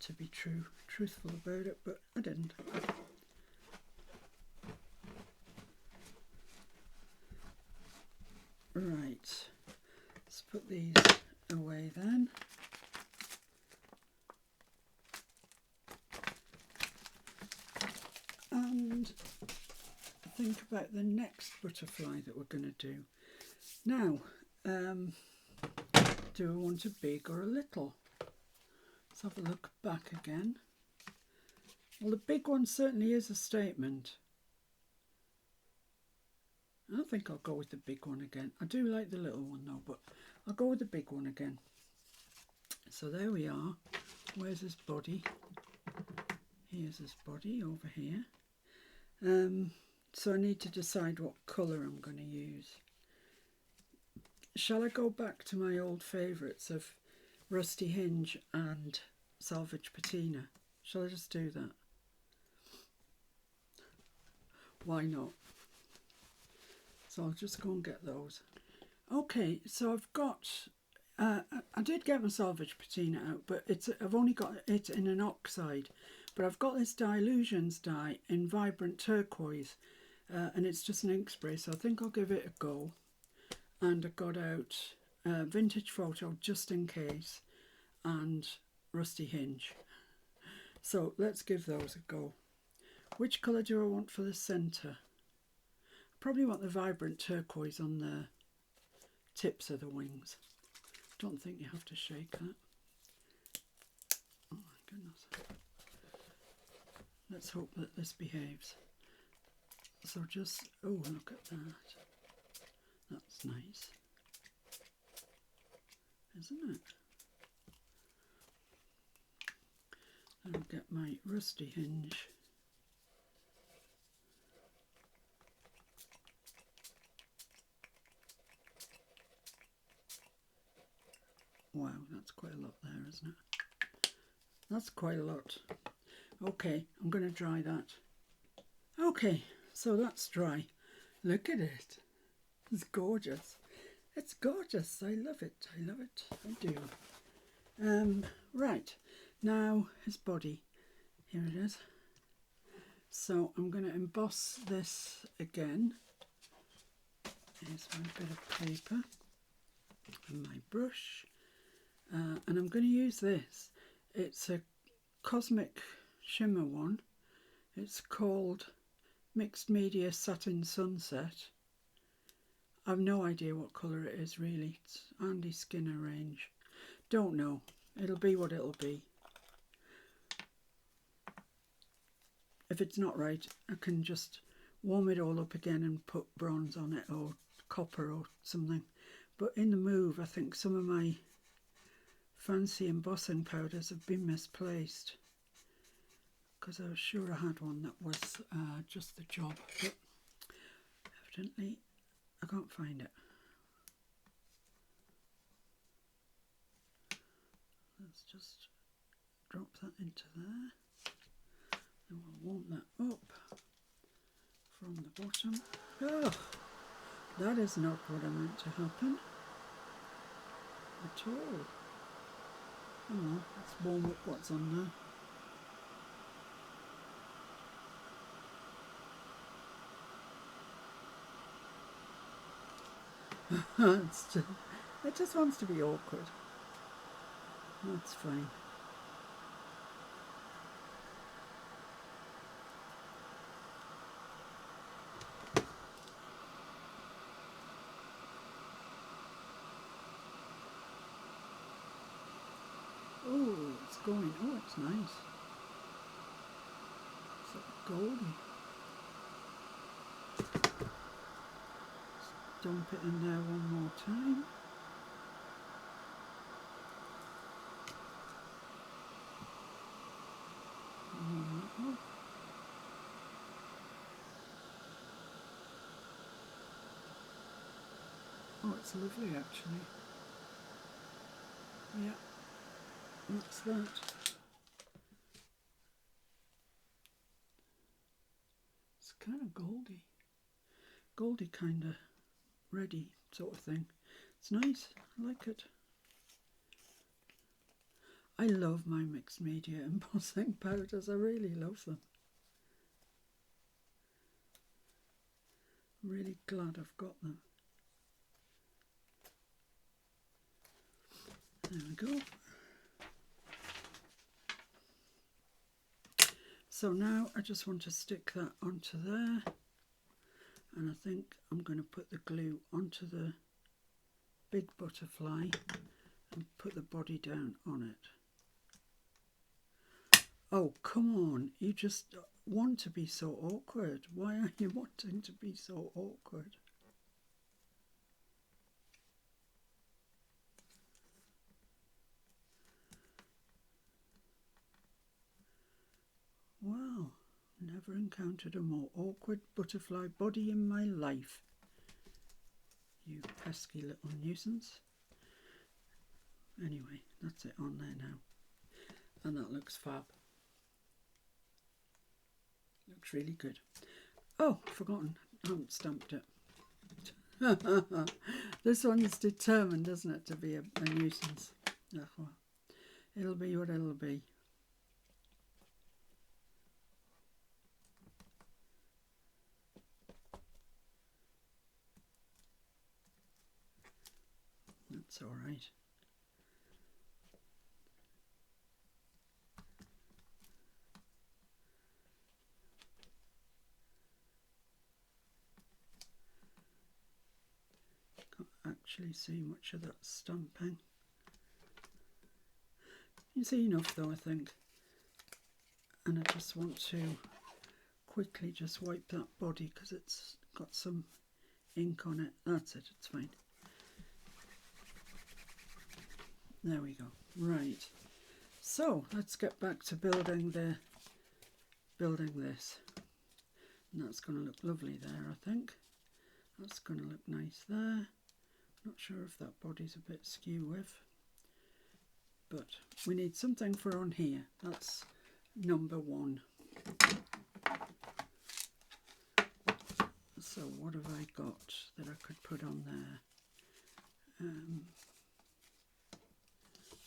to be truthful about it, but I didn't. Right, let's put these away then. And think about the next butterfly that we're going to do. Now, do I want a big or a little? Let's have a look back again. Well, the big one certainly is a statement. I think I'll go with the big one again. I do like the little one though, but I'll go with the big one again. So there we are. Where's his body? Here's his body over here. So I need to decide what colour I'm going to use. Shall I go back to my old favourites of Rusty Hinge and Salvage Patina? Shall I just do that? Why not? So I'll just go and get those. Okay, so I've got, I did get my Salvage Patina out, but I've only got it in an oxide. But I've got this Illusions dye in Vibrant Turquoise, and it's just an ink spray, so I think I'll give it a go. And I got out Vintage Photo just in case, and Rusty Hinge. So let's give those a go. Which colour do I want for the centre? I probably want the Vibrant Turquoise on the tips of the wings. Don't think you have to shake that. Oh my goodness. Let's hope that this behaves. So just, oh, look at that. That's nice, isn't it? I'll get my Rusty Hinge. Wow, that's quite a lot there, isn't it? That's quite a lot. Okay, I'm going to dry that. Okay, so that's dry. Look at it. It's gorgeous. It's gorgeous. I love it. I love it. I do. Right, now his body. Here it is. So I'm going to emboss this again. Here's my bit of paper and my brush. And I'm going to use this. It's a Cosmic Shimmer one. It's called Mixed Media Satin Sunset. I've no idea what colour it is really. It's Andy Skinner range. Don't know. It'll be what it'll be. If it's not right, I can just warm it all up again and put bronze on it or copper or something. But in the move, I think some of my fancy embossing powders have been misplaced, because I was sure I had one that was just the job, but evidently I can't find it. Let's just drop that into there. And we'll warm that up from the bottom. Oh, that is not what I meant to happen at all. Oh well, let's warm up what's on there. It just wants to be awkward. That's fine. Oh, it's going. Oh, it's nice. It's like goldy. Let's dump it in there one more time. Oh, it's lovely actually. Yeah, that's that. It's kind of goldy kind of ready sort of thing. It's nice, I like it. I love my mixed media embossing powders, I really love them. I'm really glad I've got them. There we go. So now I just want to stick that onto there, and I think I'm going to put the glue onto the big butterfly and put the body down on it. Oh, come on, you just want to be so awkward. Why are you wanting to be so awkward? Wow, never encountered a more awkward butterfly body in my life. You pesky little nuisance. Anyway, that's it on there now. And that looks fab. Looks really good. Oh, forgotten. I haven't stamped it. This one's determined, isn't it, to be a nuisance. Oh, well, it'll be what it'll be. That's all right. Can't actually see much of that stamping. You can see enough though, I think. And I just want to quickly just wipe that body because it's got some ink on it. That's it, it's fine. There we go. Right. So let's get back to building this. And that's going to look lovely there, I think. That's going to look nice there. Not sure if that body's a bit skew with. but we need something for on here. That's number 1. So what have I got that I could put on there?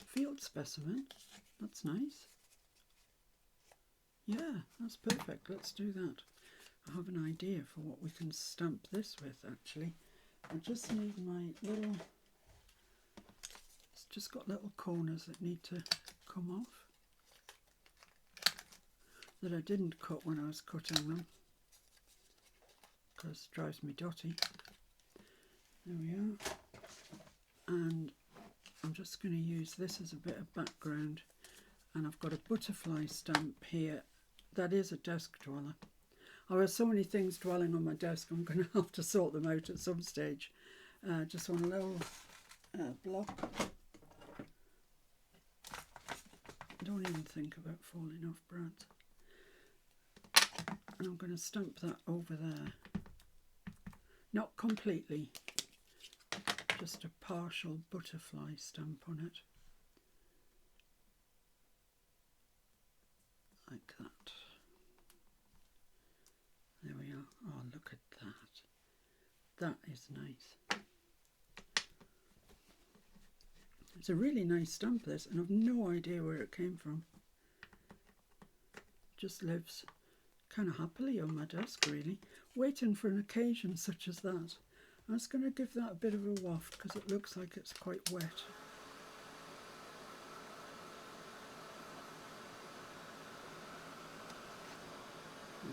Field specimen, that's nice. Yeah, that's perfect. Let's do that. I have an idea for what we can stamp this with, actually. I just need my little... It's just got little corners that need to come off, that I didn't cut when I was cutting them, because it drives me dotty. There we are. And I'm just going to use this as a bit of background. And I've got a butterfly stamp here. That is a desk dweller. I have so many things dwelling on my desk, I'm going to have to sort them out at some stage. Just want a little block. Don't even think about falling off, Brad. And I'm going to stamp that over there. Not completely, just a partial butterfly stamp on it. Like that. There we are. Oh, look at that. That is nice. It's a really nice stamp, this, and I've no idea where it came from. Just lives kind of happily on my desk, really, waiting for an occasion such as that. I'm just going to give that a bit of a waft because it looks like it's quite wet.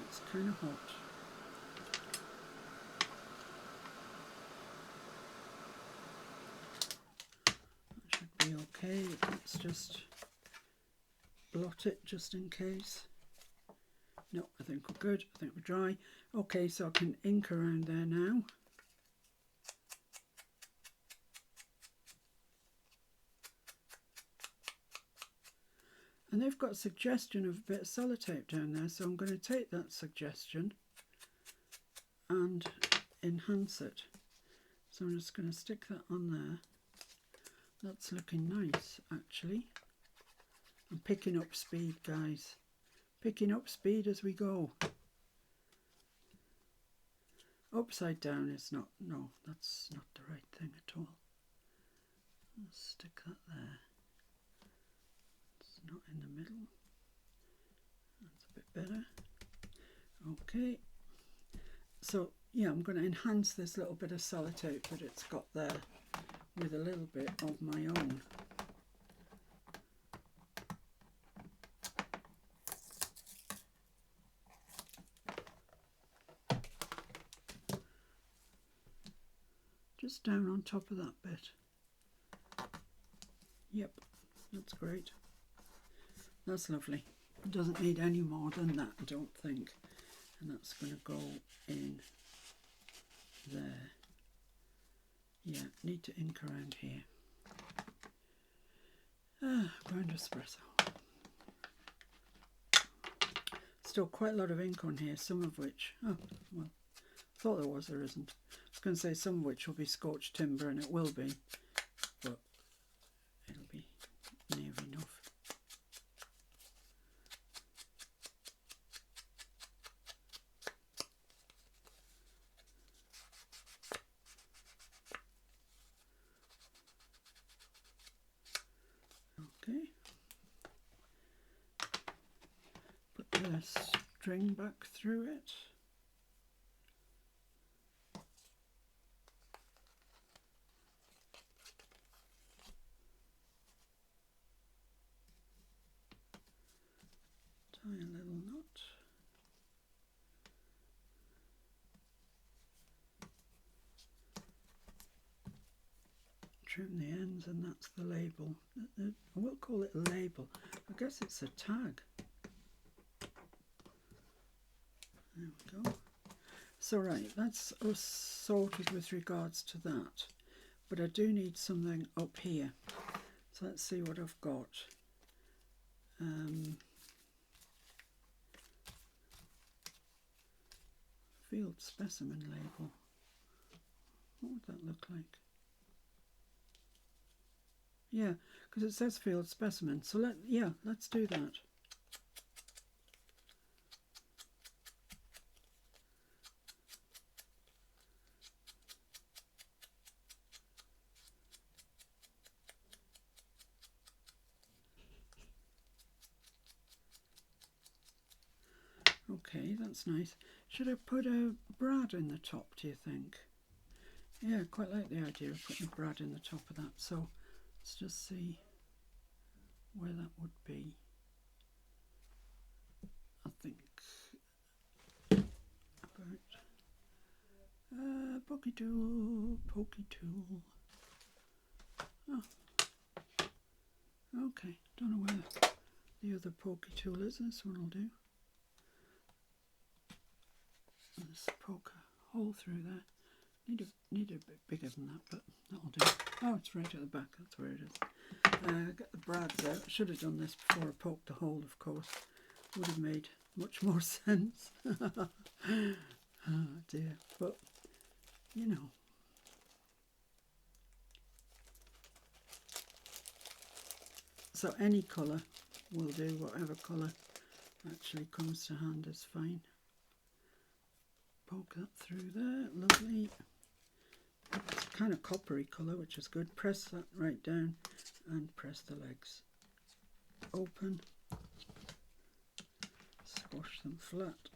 It's kind of hot. That should be okay. Let's just blot it just in case. No, I think we're good. I think we're dry. Okay, so I can ink around there now. And they've got a suggestion of a bit of sellotape down there, so I'm going to take that suggestion and enhance it. So I'm just going to stick that on there. That's looking nice, actually. I'm picking up speed, guys. Picking up speed as we go. Upside down is not, no, that's not the right thing at all. Let's stick that there. It's not in the middle. That's a bit better. Okay. So, yeah, I'm going to enhance this little bit of sellotape that it's got there with a little bit of my own. Just down on top of that bit. Yep, that's great. That's lovely. It doesn't need any more than that, I don't think. And that's going to go in there. Yeah, need to ink around here. Ground espresso. Still quite a lot of ink on here, some of which, oh, well, thought there was, there isn't. I was going to say some of which will be scorched timber, and it will be, but it'll be near enough. Okay. Put the string back through it. Tie a little knot. Trim the ends, and that's the label. I will call it a label. I guess it's a tag. There we go. So right, that's us sorted with regards to that. But I do need something up here. So let's see what I've got. Field specimen label. What would that look like? Yeah, because it says field specimen. So let's do that. Okay, that's nice. Should I put a brad in the top, do you think? Yeah, I quite like the idea of putting a brad in the top of that. So let's just see where that would be. I think about pokey tool. Oh, okay. Don't know where the other pokey tool is. This one will do. Let's poke a hole through there. Need a bit bigger than that, but that'll do. Oh, it's right at the back. That's where it is. Get the brads out. Should have done this before I poked the hole, of course. Would have made much more sense. Oh dear. But, you know. So any colour will do. Whatever colour actually comes to hand is fine. Poke that through there. Lovely. It's kind of coppery colour, which is good. Press that right down and press the legs open. Squash them flat.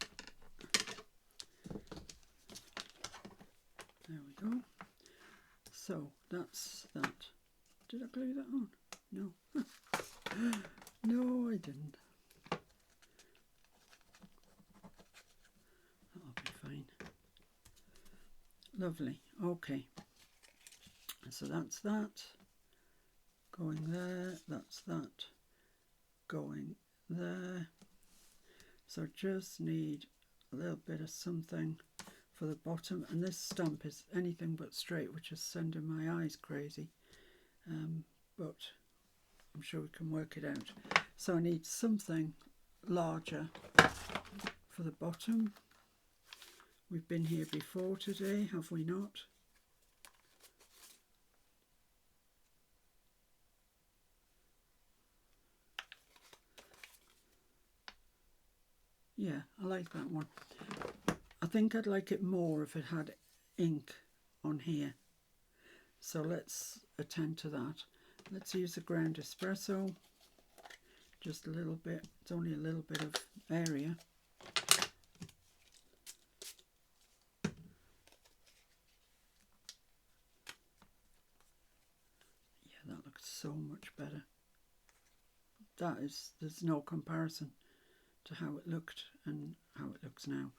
There we go. So that's that. Did I glue that on? No. No, I didn't. That'll be fine. Lovely. Okay. So that's that. Going there. That's that. Going there. So just need a little bit of something for the bottom, and this stamp is anything but straight, which is sending my eyes crazy, but I'm sure we can work it out. So I need something larger for the bottom. We've been here before today, have we not? Yeah, I like that one. I think I'd like it more if it had ink on here. So let's attend to that. Let's use a ground espresso. Just a little bit. It's only a little bit of area. Yeah, that looks so much better. There's no comparison to how it looked and how it looks now.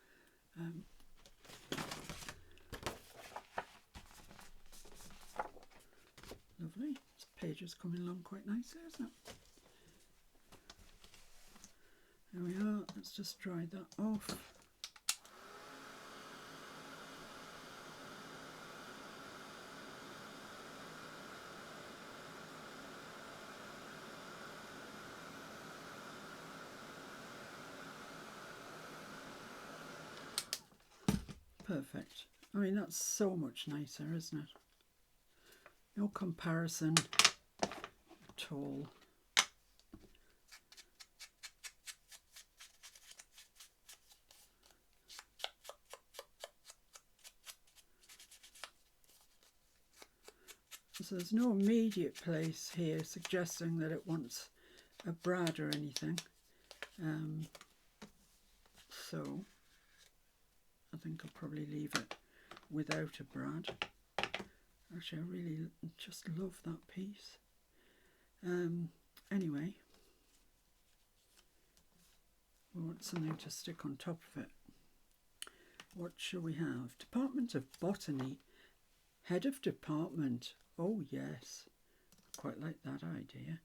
Lovely. This page is coming along quite nicely, isn't it? There we are. Let's just dry that off. Perfect. I mean, that's so much nicer, isn't it? No comparison at all. So there's no immediate place here suggesting that it wants a brad or anything. So I think I'll probably leave it without a brad. Actually, I really just love that piece. Anyway, we want something to stick on top of it. What shall we have? Department of Botany. Head of department. Oh yes, quite like that idea.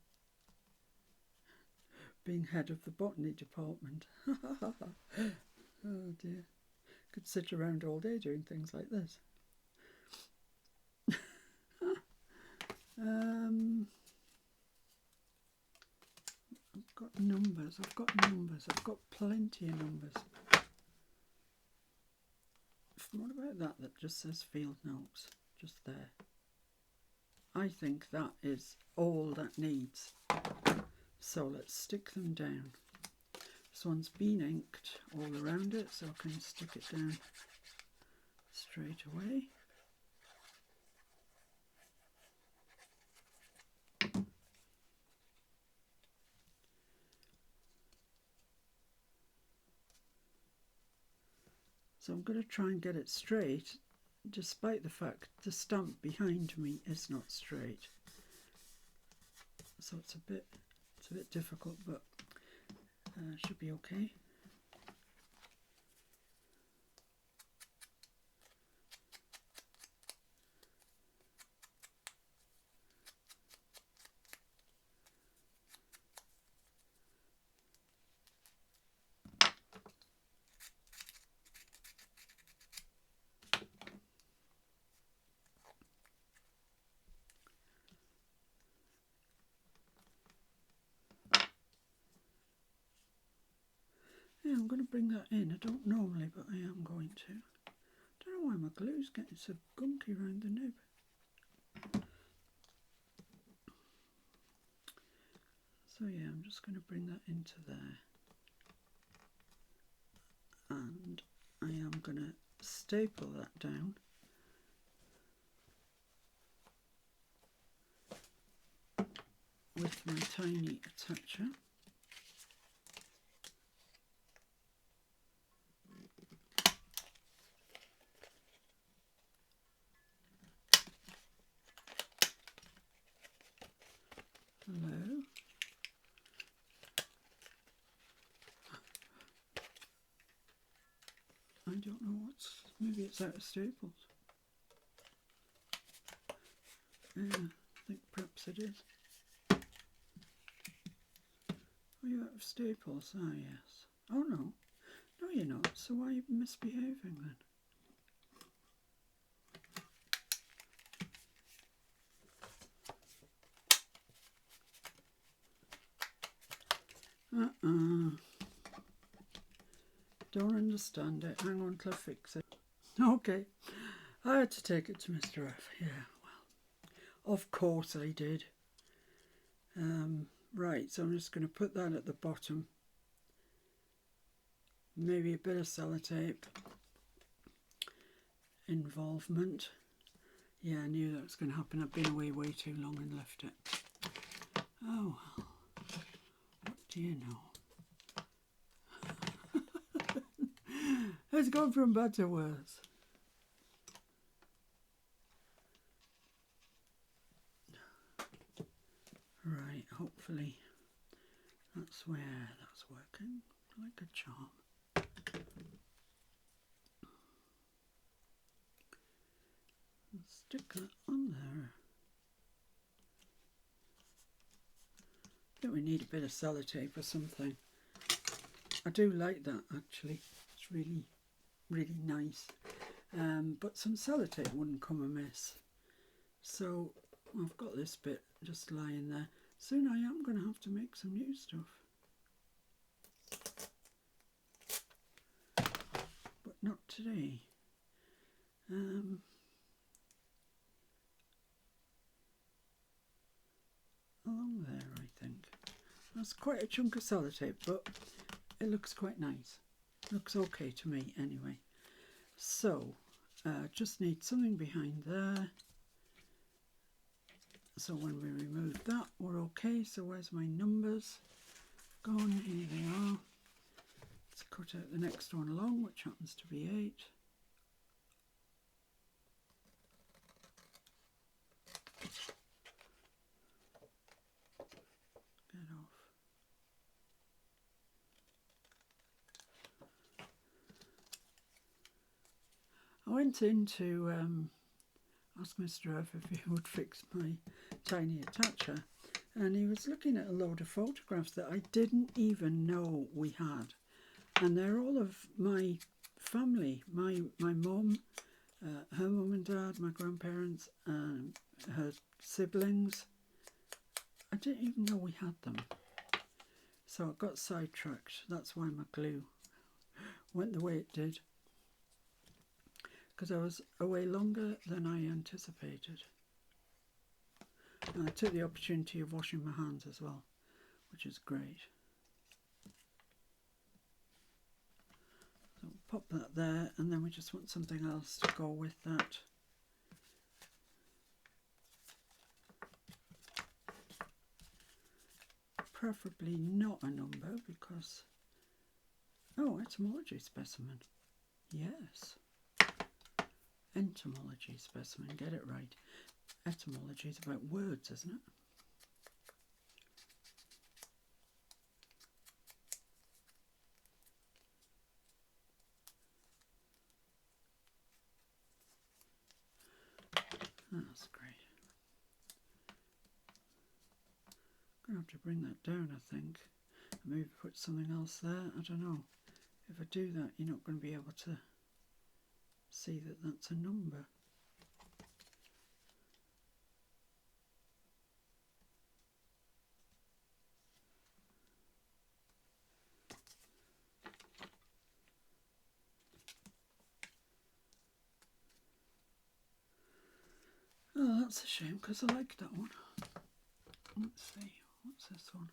Being head of the botany department. Oh dear. Could sit around all day doing things like this. I've got numbers, I've got plenty of numbers. What about that just says field notes, just there? I think that is all that needs. So let's stick them down. This one's been inked all around it, so I can stick it down straight away. So I'm going to try and get it straight, despite the fact the stamp behind me is not straight. So it's a bit difficult, but should be okay. Yeah, I'm going to bring that in. I don't normally, but I am going to. I don't know why my glue's getting so gunky around the nib. So yeah, I'm just going to bring that into there. And I am going to staple that down. With my tiny attacher. Hello. I don't know maybe it's out of staples. Yeah, I think perhaps it is. Are you out of staples? Ah, yes. Oh no. No, you're not. So why are you misbehaving then? Don't understand it. Hang on till I fix it. Okay. I had to take it to Mr. F. Yeah, well, of course I did. Right, so I'm just going to put that at the bottom. Maybe a bit of sellotape. Involvement. Yeah, I knew that was going to happen. I've been away way too long and left it. Oh, well. What do you know? It's gone from bad to worse. Right, hopefully that's working like a charm. Stick that on there. I think we need a bit of sellotape or something. I do like that actually. It's really, really nice. But some sellotape wouldn't come amiss. So I've got this bit just lying there. Soon I am going to have to make some new stuff. But not today. Along there, I think. That's quite a chunk of sellotape, but it looks quite nice. Looks okay to me anyway. So, just need something behind there. So when we remove that, we're okay. So where's my numbers? Gone, here they are. Let's cut out the next one along, which happens to be 8. Get off. I went in to ask Mr. F if he would fix my tiny attacher, and he was looking at a load of photographs that I didn't even know we had, and they're all of my family, my mum, her mum and dad, my grandparents, and her siblings. I didn't even know we had them, so I got sidetracked. That's why my glue went the way it did, because I was away longer than I anticipated. And I took the opportunity of washing my hands as well, which is great. So pop that there, and then we just want something else to go with that. Preferably not a number because, oh, etymology specimen. Yes. Entomology specimen, get it right. Etymology is about words, isn't it? That's great. I'm going to have to bring that down, I think. Maybe put something else there. I don't know. If I do that, you're not going to be able to see that that's a number. Oh, that's a shame because I like that one. Let's see, what's this one?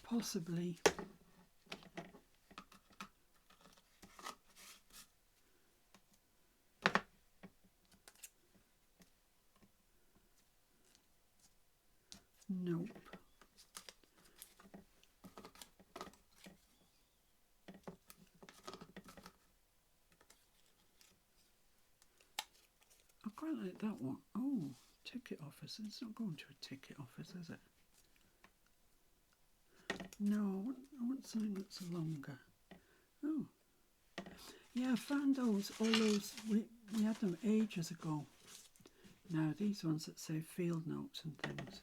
Possibly. Nope. I quite like that one. Oh, ticket office. It's not going to a ticket office, is it? No, I want something that's longer. Oh. Yeah, I found those, all those, we had them ages ago. Now, these ones that say field notes and things.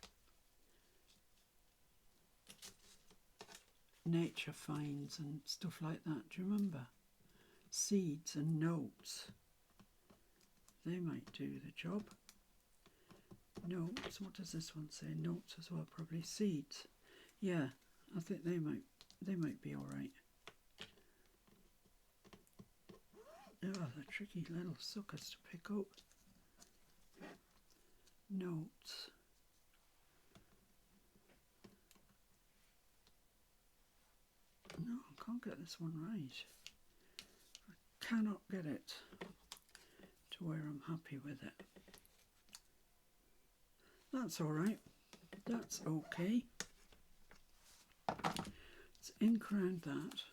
Nature finds and stuff like that. Do you remember? Seeds and notes. They might do the job. Notes, what does this one say? Notes as well, probably seeds. Yeah, I think they might be all right. Oh, they're tricky little suckers to pick up. Notes. No, I can't get this one right. I cannot get it to where I'm happy with it. That's all right. That's okay. Let's ink around that.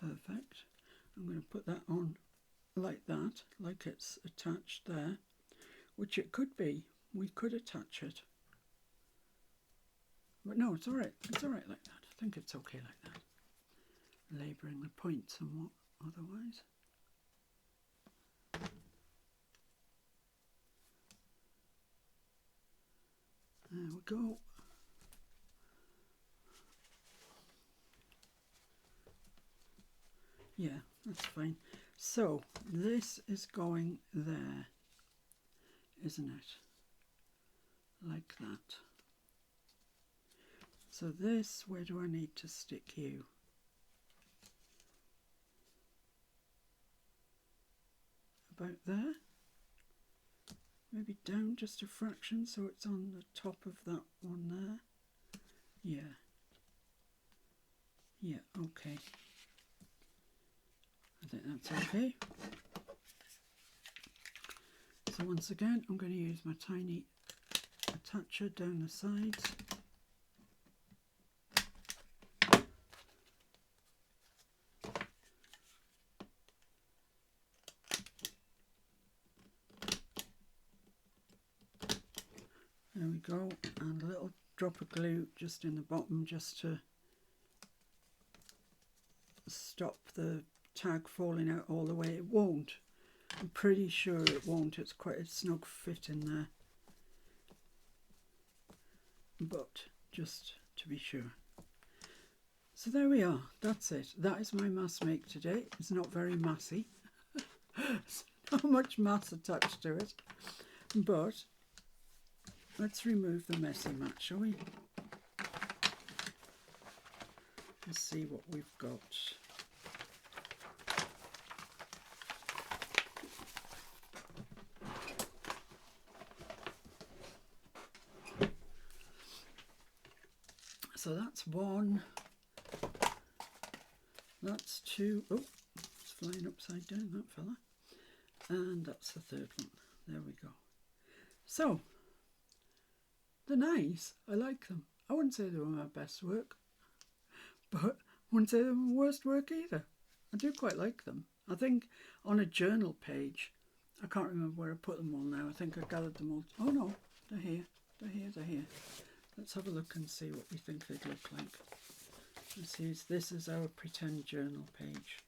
Perfect. I'm going to put that on like that, like it's attached there, which it could be. We could attach it. But no, it's all right. It's all right like that. I think it's okay like that. Labouring the point somewhat otherwise. There we go. Yeah, that's fine. So this is going there, isn't it? Like that. So this, where do I need to stick you? About there? Maybe down just a fraction so it's on the top of that one there. Yeah. Yeah, okay. I think that's okay. So once again, I'm going to use my tiny attacher down the sides. There we go, and a little drop of glue just in the bottom just to stop the tag falling out all the way. It won't. I'm pretty sure it won't. It's quite a snug fit in there. But just to be sure. So there we are. That's it. That is my mass make today. It's not very massy. There's not much mass attached to it. But let's remove the messy mat, shall we? Let's see what we've got. So that's one, that's two, oh, it's flying upside down, that fella, and that's the third one. There we go. So, they're nice, I like them. I wouldn't say they were my best work, but I wouldn't say they were my worst work either. I do quite like them. I think on a journal page, I can't remember where I put them all now, I think I gathered them all. Oh no, they're here, they're here, they're here. Let's have a look and see what we think they'd look like. Let's use this as our pretend journal page.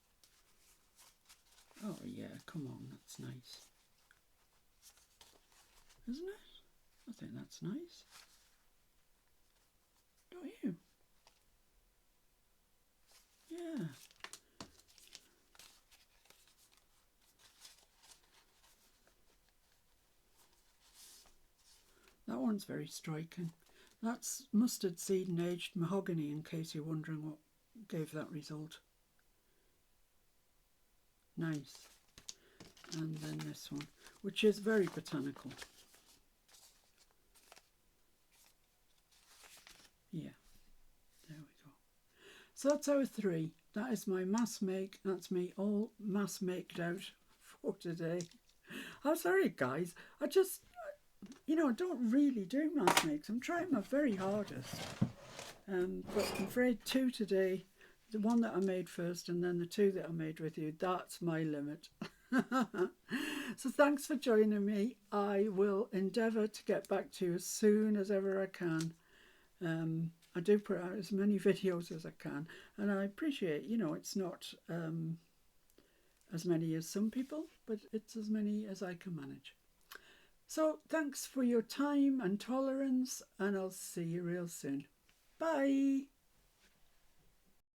Oh yeah, come on, that's nice. Isn't it? I think that's nice. Don't you? Yeah. That one's very striking. That's mustard seed and aged mahogany, in case you're wondering what gave that result. Nice. And then this one, which is very botanical. Yeah, there we go. So that's our three. That is my mass make. That's me all mass maked out for today. I'm sorry, guys. I just, you know, I don't really do mass makes. I'm trying my very hardest. But I'm afraid two today, the one that I made first and then the two that I made with you, that's my limit. So thanks for joining me. I will endeavour to get back to you as soon as ever I can. I do put out as many videos as I can, and I appreciate, you know, it's not as many as some people, but it's as many as I can manage. So thanks for your time and tolerance, and I'll see you real soon. Bye.